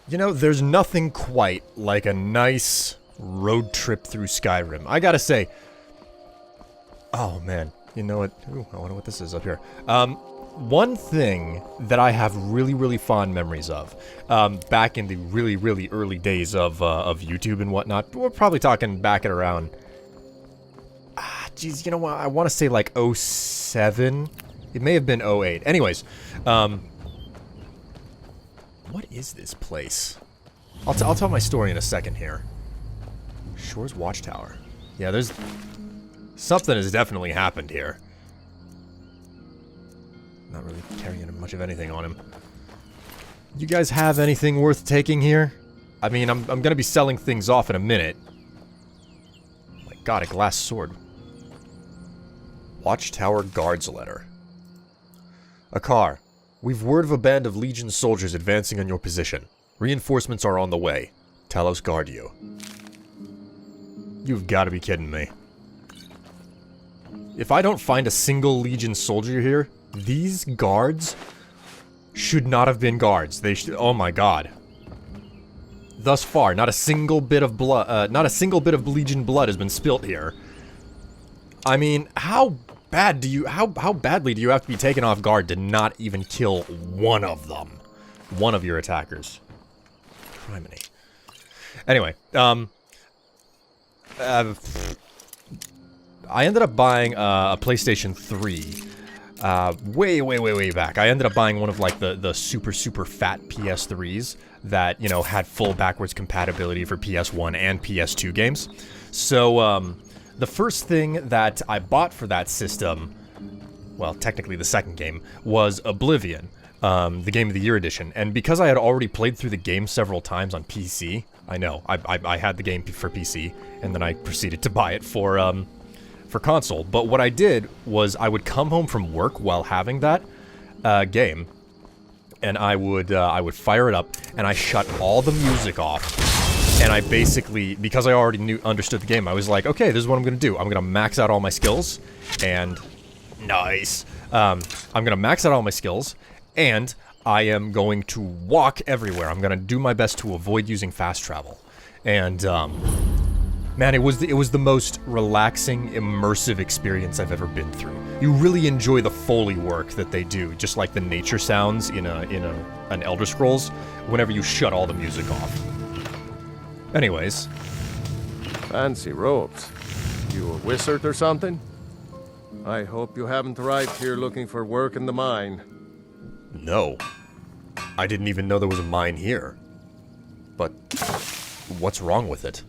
You know, there's nothing quite like a nice road trip through Skyrim. I gotta say... Oh, man. You know what? Ooh, I wonder what this is up here. One thing that I have really, really fond memories of, back in the really, really early days of YouTube and whatnot, we're probably talking back at around... Geez, you know what? I want to say like '07. It may have been '08. Anyways, what is this place? I'll tell my story in a second here. Shor's Watchtower. Yeah, there's... Something has definitely happened here. Not really carrying much of anything on him. You guys have anything worth taking here? I mean, I'm gonna be selling things off in a minute. Oh my god, a glass sword. Watchtower Guard's letter. A car. We've word of a band of Legion soldiers advancing on your position. Reinforcements are on the way. Talos guard you. You've got to be kidding me. If I don't find a single Legion soldier here, these guards should not have been guards. They should... Oh my god. Thus far, not a single bit of blood... not a single bit of Legion blood has been spilt here. I mean, how bad do you... How badly do you have to be taken off guard to not even kill one of them? One of your attackers. Criminy. Anyway, I ended up buying a PlayStation 3 way back. I ended up buying one of like the super fat PS3s that, you know, had full backwards compatibility for PS1 and PS2 games. So the first thing that I bought for that system, well, technically the second game, was Oblivion, the Game of the Year edition. And because I had already played through the game several times on PC, I know, I had the game for PC, and then I proceeded to buy it for console. But what I did was I would come home from work while having that game, and I would fire it up, and I shut all the music off. And I basically, because I already understood the game, I was like, okay, this is what I'm gonna do. I'm gonna max out all my skills, and nice. I'm gonna max out all my skills, and I am going to walk everywhere. I'm gonna do my best to avoid using fast travel. And man, it was the most relaxing, immersive experience I've ever been through. You really enjoy the Foley work that they do, just like the nature sounds in an Elder Scrolls, whenever you shut all the music off. Anyways. Fancy robes. You a wizard or something? I hope you haven't arrived here looking for work in the mine. No. I didn't even know there was a mine here. But what's wrong with it?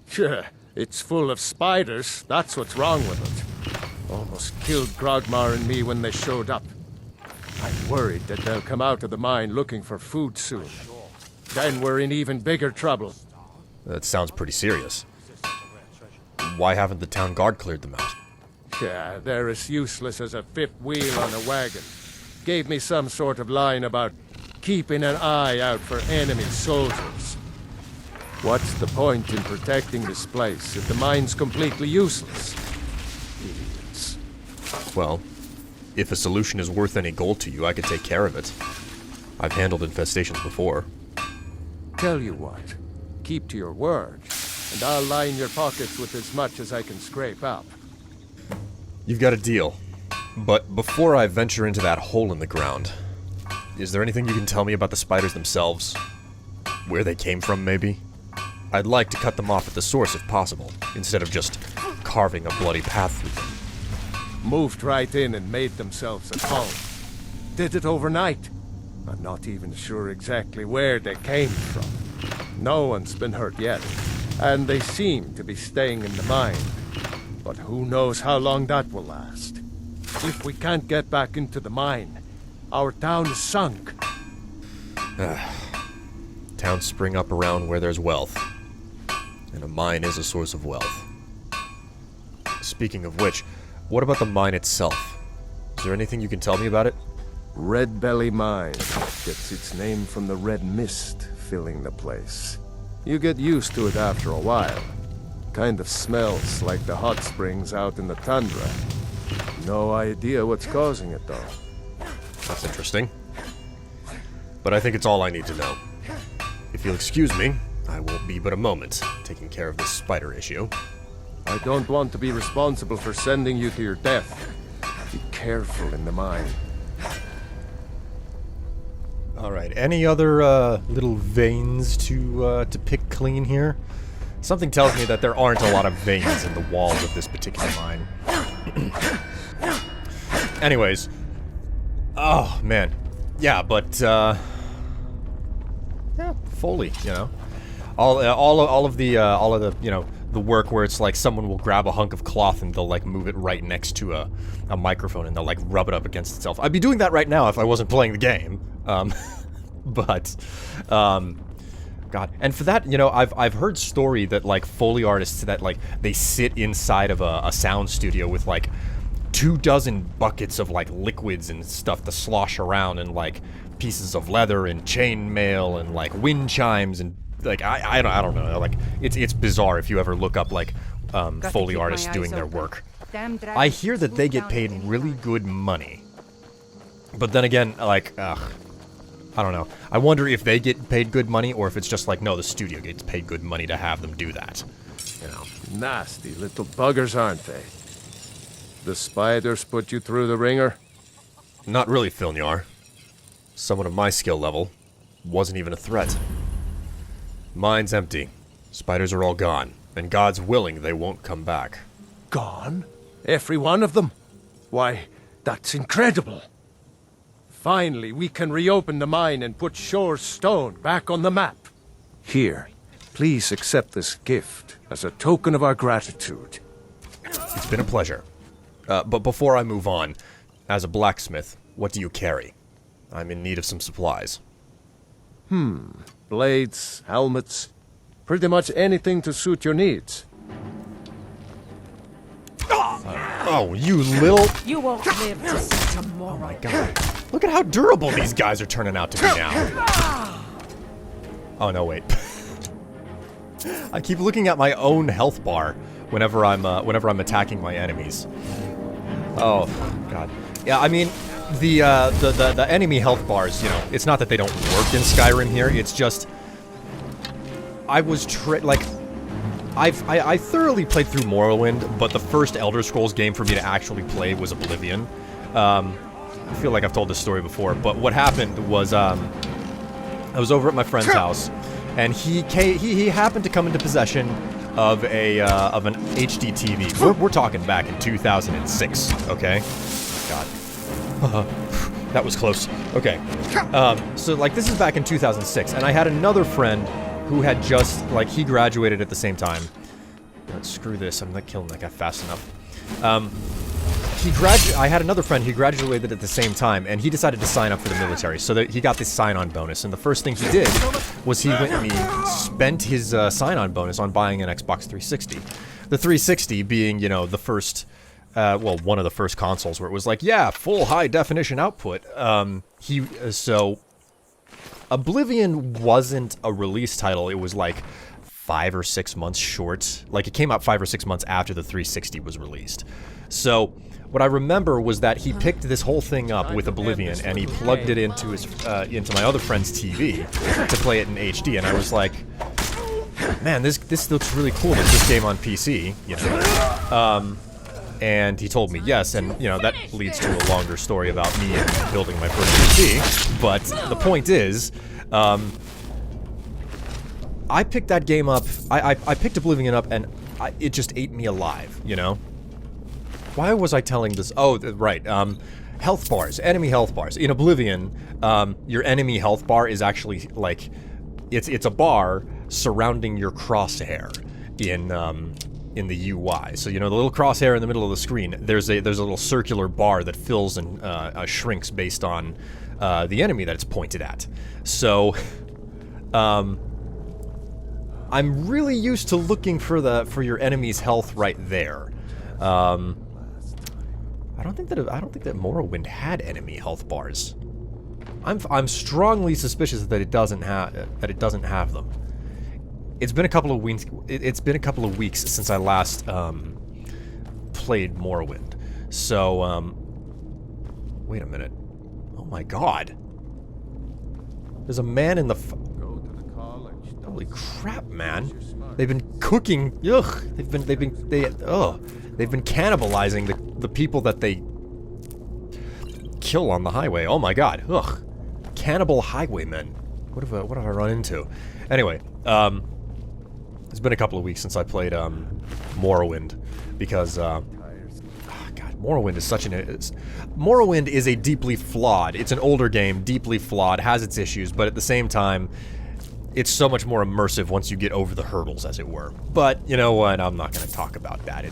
Sure, it's full of spiders. That's what's wrong with it. Almost killed Grogmar and me when they showed up. I'm worried that they'll come out of the mine looking for food soon. Then we're in even bigger trouble. That sounds pretty serious. Why haven't the town guard cleared them out? Yeah, they're as useless as a fifth wheel on a wagon. Gave me some sort of line about keeping an eye out for enemy soldiers. What's the point in protecting this place if the mine's completely useless? Idiots. Well, if a solution is worth any gold to you, I could take care of it. I've handled infestations before. Tell you what, keep to your word, and I'll line your pockets with as much as I can scrape up. You've got a deal. But before I venture into that hole in the ground, is there anything you can tell me about the spiders themselves? Where they came from, maybe? I'd like to cut them off at the source if possible, instead of just carving a bloody path through them. Moved right in and made themselves at home. Did it overnight. I'm not even sure exactly where they came from. No one's been hurt yet, and they seem to be staying in the mine. But who knows how long that will last. If we can't get back into the mine, our town is sunk. Towns spring up around where there's wealth. And a mine is a source of wealth. Speaking of which, what about the mine itself? Is there anything you can tell me about it? Red Belly Mine gets its name from the red mist filling the place. You get used to it after a while. Kind of smells like the hot springs out in the tundra. No idea what's causing it, though. That's interesting. But I think it's all I need to know. If you'll excuse me, I won't be but a moment, taking care of this spider issue. I don't want to be responsible for sending you to your death. Be careful in the mine. Alright, any other little veins to pick clean here? Something tells me that there aren't a lot of veins in the walls of this particular mine. Anyways. Oh, man. Yeah, but, yeah, Foley, you know. All of the, you know, the work where it's like someone will grab a hunk of cloth and they'll like move it right next to a microphone and they'll like rub it up against itself. I'd be doing that right now if I wasn't playing the game. But, God. And for that, you know, I've heard story that like Foley artists that like they sit inside of a sound studio with like 24 buckets of like liquids and stuff to slosh around and like pieces of leather and chain mail and like wind chimes and like I don't know, like it's bizarre if you ever look up like Foley artists doing their work. I hear that they get paid really good money, but then again, like I don't know. I wonder if they get paid good money or if it's just like no, the studio gets paid good money to have them do that. You know, nasty little buggers, aren't they? The spiders put you through the ringer? Not really, Filnyar. Someone of my skill level wasn't even a threat. Mine's empty. Spiders are all gone, and God's willing they won't come back. Gone? Every one of them? Why, that's incredible. Finally, we can reopen the mine and put Shor's stone back on the map. Here, please accept this gift as a token of our gratitude. It's been a pleasure. But before I move on, as a blacksmith, what do you carry? I'm in need of some supplies. Blades, helmets, pretty much anything to suit your needs. Oh, you little... You won't live to see tomorrow. Oh my god. Look at how durable these guys are turning out to be now. Oh, no, wait. I keep looking at my own health bar whenever I'm attacking my enemies. Oh, god. Yeah, I mean, the enemy health bars, you know, it's not that they don't work in Skyrim here, it's just... I thoroughly played through Morrowind, but the first Elder Scrolls game for me to actually play was Oblivion. I feel like I've told this story before, but what happened was, I was over at my friend's house, and he happened to come into possession of an HD TV. We're talking back in 2006, okay? God. That was close. Okay. So, like, this is back in 2006, and I had another friend who had just, like, he graduated at the same time. Screw this, I'm not killing that guy fast enough. I had another friend who graduated at the same time, and he decided to sign up for the military, so that he got this sign-on bonus, and the first thing he did was he went and he spent his sign-on bonus on buying an Xbox 360. The 360 being, you know, the first, well, one of the first consoles where it was like, yeah, full high-definition output. So, Oblivion wasn't a release title, it was like 5 or 6 months short. Like, it came out 5 or 6 months after the 360 was released. So, what I remember was that he picked this whole thing up with Oblivion and he plugged it into his into my other friend's TV to play it in HD, and I was like, man, this looks really cool. It's this game on PC, you know. And he told me yes, and you know that leads to a longer story about me building my first PC. But the point is, I picked that game up. I picked Oblivion up, and it just ate me alive, you know. Why was I telling this? Oh, right. Health bars, enemy health bars. In Oblivion, your enemy health bar is actually like, it's a bar surrounding your crosshair in the UI. So you know the little crosshair in the middle of the screen. There's a little circular bar that fills and shrinks based on the enemy that it's pointed at. So, I'm really used to looking for your enemy's health right there. I don't think that Morrowind had enemy health bars. I'm strongly suspicious that it doesn't have them. It's been a couple of weeks. It's been a couple of weeks since I last played Morrowind. So wait a minute. Oh my God. There's a man in the. Go to the college. Holy crap, man. They've been cooking. Ugh. They've been cannibalizing the people that they kill on the highway. Oh my god. Ugh. Cannibal highwaymen. What have I run into? Anyway, it's been a couple of weeks since I played Morrowind because God, Morrowind is such Morrowind is a deeply flawed. It's an older game, deeply flawed, has its issues, but at the same time, it's so much more immersive once you get over the hurdles, as it were. But you know what? I'm not going to talk about that.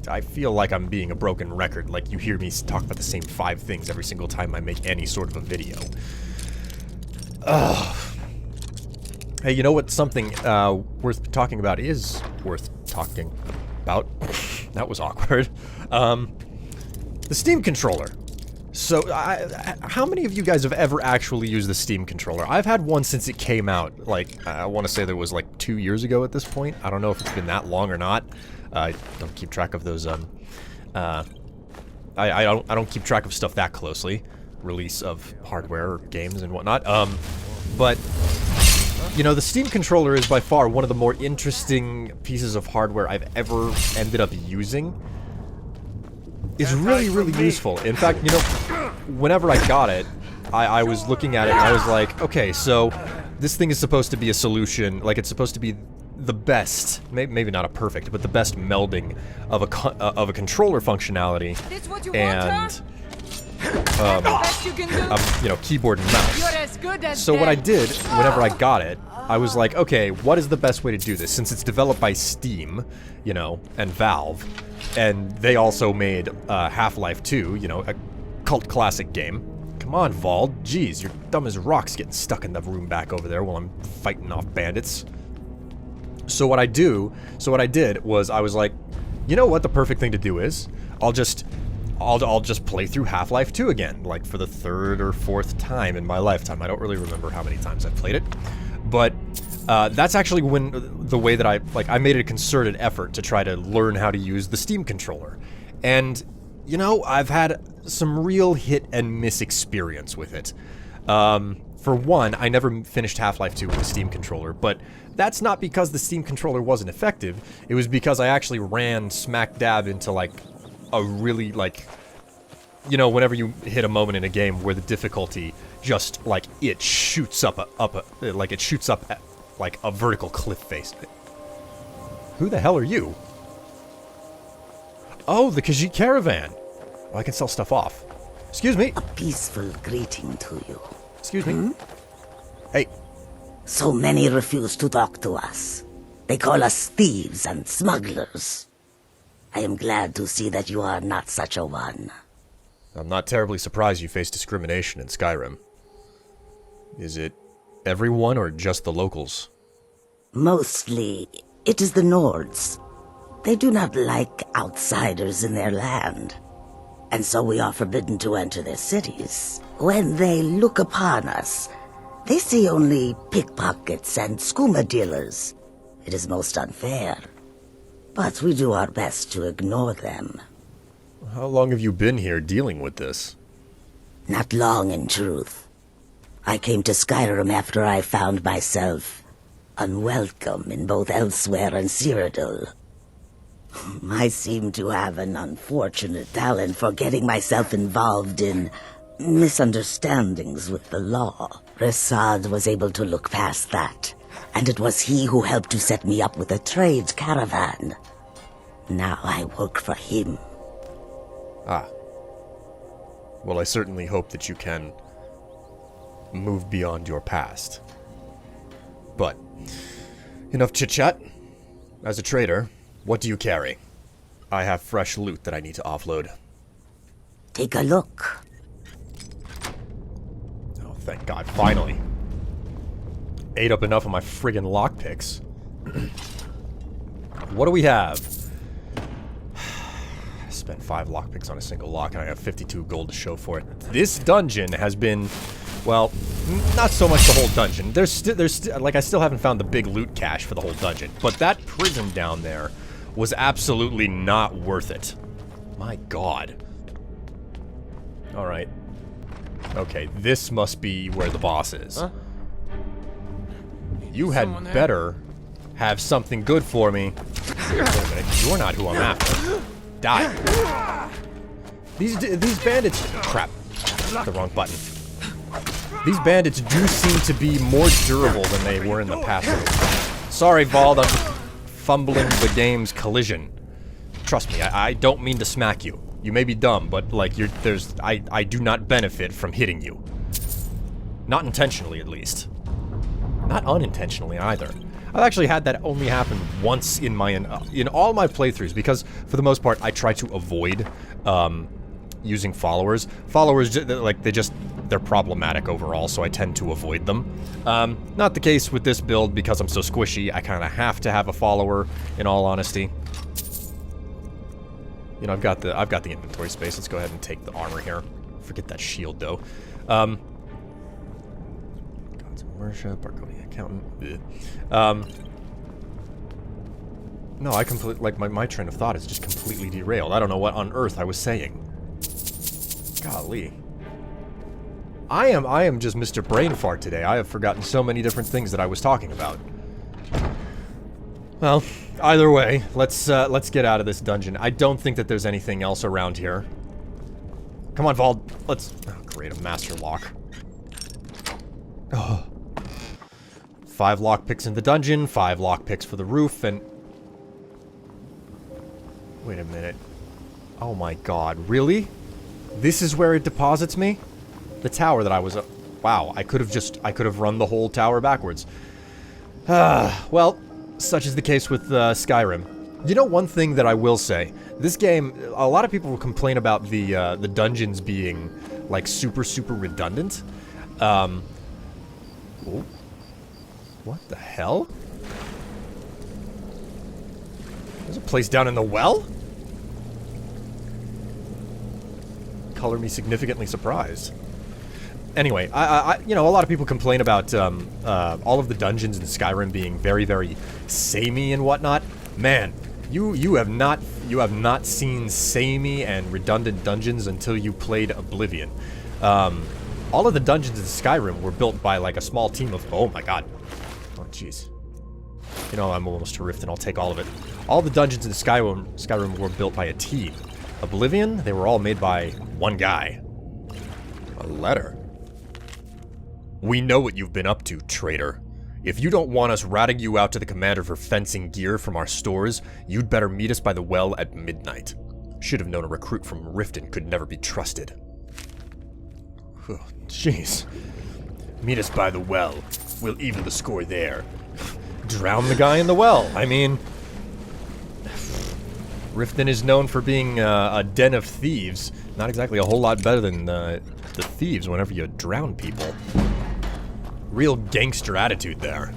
I feel like I'm being a broken record. Like you hear me talk about the same 5 things every single time I make any sort of a video. Ugh. Hey, you know what? Something worth talking about is worth talking about. That was awkward. The Steam controller. So, how many of you guys have ever actually used the Steam controller? I've had one since it came out. Like, I want to say that was like 2 years ago at this point. I don't know if it's been that long or not. I don't keep track of those, I don't keep track of stuff that closely. Release of hardware or games and whatnot. But, you know, the Steam controller is by far one of the more interesting pieces of hardware I've ever ended up using. It's really, really useful. In fact, you know, whenever I got it, I was looking at it and I was like, okay, so this thing is supposed to be a solution, like it's supposed to be the best, maybe not a perfect, but the best melding of a controller functionality and you know, keyboard and mouse. So what I did whenever I got it, I was like, okay, what is the best way to do this? Since it's developed by Steam, you know, and Valve, and they also made Half-Life 2, you know, a cult classic game. Come on, Vald. Jeez, you're dumb as rocks getting stuck in the room back over there while I'm fighting off bandits. So what I did was I was like, you know what the perfect thing to do is? I'll just play through Half-Life 2 again, like for the 3rd or 4th time in my lifetime. I don't really remember how many times I've played it. But that's actually the way that I made a concerted effort to try to learn how to use the Steam controller. And, you know, I've had some real hit and miss experience with it. For one, I never finished Half-Life 2 with the Steam controller, but that's not because the Steam controller wasn't effective. It was because I actually ran smack dab into, like, a really, like, you know, whenever you hit a moment in a game where the difficulty just, like, it shoots up like a vertical cliff face. Who the hell are you? Oh, the Khajiit caravan. Well, I can sell stuff off. Excuse me. A peaceful greeting to you. Excuse me. Hey. So many refuse to talk to us. They call us thieves and smugglers. I am glad to see that you are not such a one. I'm not terribly surprised you face discrimination in Skyrim. Is it everyone or just the locals? Mostly, it is the Nords. They do not like outsiders in their land, and so we are forbidden to enter their cities. When they look upon us, they see only pickpockets and skooma dealers. It is most unfair, but we do our best to ignore them. How long have you been here dealing with this? Not long, in truth. I came to Skyrim after I found myself unwelcome in both Elsewhere and Cyrodiil. I seem to have an unfortunate talent for getting myself involved in misunderstandings with the law. Resad was able to look past that, and it was he who helped to set me up with a trade caravan. Now I work for him. Ah. Well, I certainly hope that you can move beyond your past. But, enough chit-chat. As a trader, what do you carry? I have fresh loot that I need to offload. Take a look. Oh, thank God, finally. Ate up enough of my friggin' lockpicks. What do we have? Spent 5 lockpicks on a single lock, and I have 52 gold to show for it. This dungeon has been, well, not so much the whole dungeon. Like, I still haven't found the big loot cache for the whole dungeon. But that prison down there was absolutely not worth it. My God. Alright. Okay, this must be where the boss is. Huh? You had better have something good for me. Wait a minute, you're not who I'm after. Die. These bandits... Crap. The wrong button. These bandits do seem to be more durable than they were in the past. Sorry, Vald, I'm fumbling the game's collision. Trust me, I don't mean to smack you. You may be dumb, but, like, I do not benefit from hitting you. Not intentionally, at least. Not unintentionally, either. I've actually had that only happen once in all my playthroughs, because, for the most part, I try to avoid, using followers. Followers, they're problematic overall, so I tend to avoid them. Not the case with this build, because I'm so squishy, I kind of have to have a follower, in all honesty. You know, I've got the inventory space. Let's go ahead and take the armor here. Forget that shield, though. Gods of Worship, Arconian Accountant. No, I completely, my train of thought is just completely derailed. I don't know what on earth I was saying. Golly. I am just Mr. Brain Fart today. I have forgotten so many different things that I was talking about. Well, either way, let's get out of this dungeon. I don't think that there's anything else around here. Come on, Vald. Let's... Oh, great, a master lock. Oh. 5 lockpicks in the dungeon, 5 lockpicks for the roof, and... Wait a minute. Oh my god, really? This is where it deposits me? The tower that I was... Wow, I could have run the whole tower backwards. Well, such is the case with Skyrim. You know, one thing that I will say, this game, a lot of people will complain about the dungeons being, like, super redundant. Oh. What the hell? There's a place down in the well? Color me significantly surprised. Anyway, you know, a lot of people complain about all of the dungeons in Skyrim being very samey and whatnot. Man, you have not seen samey and redundant dungeons until you played Oblivion. All of the dungeons in Skyrim were built by like a small team of... Oh my god. Oh jeez. You know, I'm almost to Rift and I'll take all of it. All the dungeons in Skyrim were built by a team. Oblivion, they were all made by one guy. A letter. We know what you've been up to, traitor. If you don't want us ratting you out to the commander for fencing gear from our stores, you'd better meet us by the well at midnight. Should have known a recruit from Riften could never be trusted. Oh, jeez. Meet us by the well. We'll even the score there. Drown the guy in the well. I mean... Riften is known for being a den of thieves. Not exactly a whole lot better than the thieves whenever you drown people. Real gangster attitude there.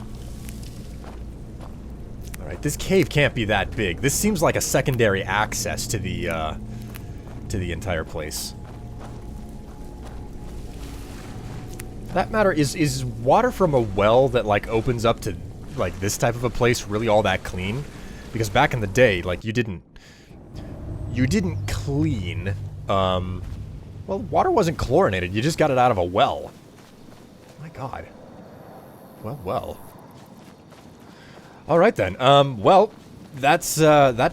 Alright, this cave can't be that big. This seems like a secondary access to the entire place. That matter, is water from a well that, like, opens up to, like, this type of a place really all that clean? Because back in the day, like, you didn't clean, well, water wasn't chlorinated, you just got it out of a well. My god. Well. Alright then, well, that's another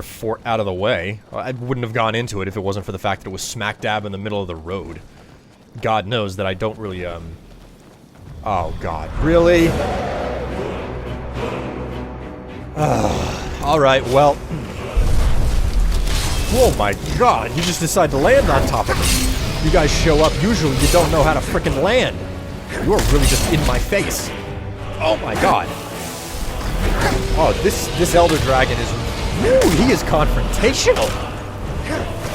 fort out of the way. I wouldn't have gone into it if it wasn't for the fact that it was smack dab in the middle of the road. God knows that I don't really, oh god, really? Alright, well... Oh my god, you just decide to land on top of me. You guys show up, usually you don't know how to frickin' land. You're really just in my face. Oh my god. Oh, this Elder Dragon is... Ooh, he is confrontational.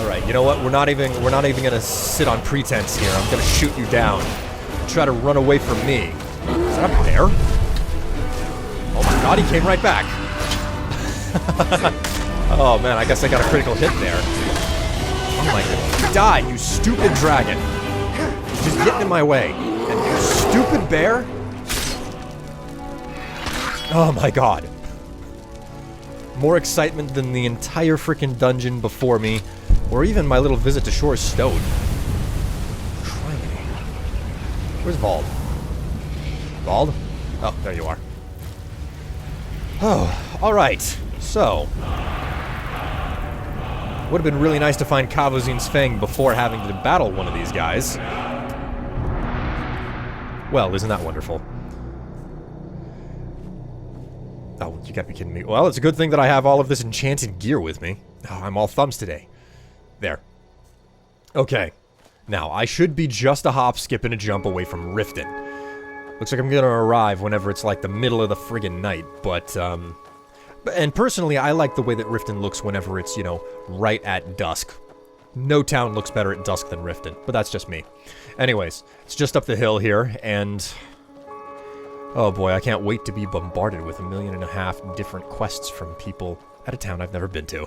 Alright, you know what? We're not even gonna sit on pretense here. I'm gonna shoot you down. Try to run away from me. Is that a bear? Oh my god, he came right back. Oh man, I guess I got a critical hit there. Oh my god. Die, you stupid dragon. You're just getting in my way. And you stupid bear? Oh my god. More excitement than the entire frickin' dungeon before me, or even my little visit to Shor's stone. Criminy. Where's Vald? Vald? Oh, there you are. Oh, alright. So. Would have been really nice to find Kavozin's Fang before having to battle one of these guys. Well, isn't that wonderful? Oh, you gotta be kidding me. Well, it's a good thing that I have all of this enchanted gear with me. Oh, I'm all thumbs today. There. Okay. Now, I should be just a hop, skip, and a jump away from Riften. Looks like I'm gonna arrive whenever it's like the middle of the friggin' night, but, and personally, I like the way that Riften looks whenever it's, you know, right at dusk. No town looks better at dusk than Riften, but that's just me. Anyways, it's just up the hill here, and... oh boy, I can't wait to be bombarded with 1.5 million different quests from people at a town I've never been to.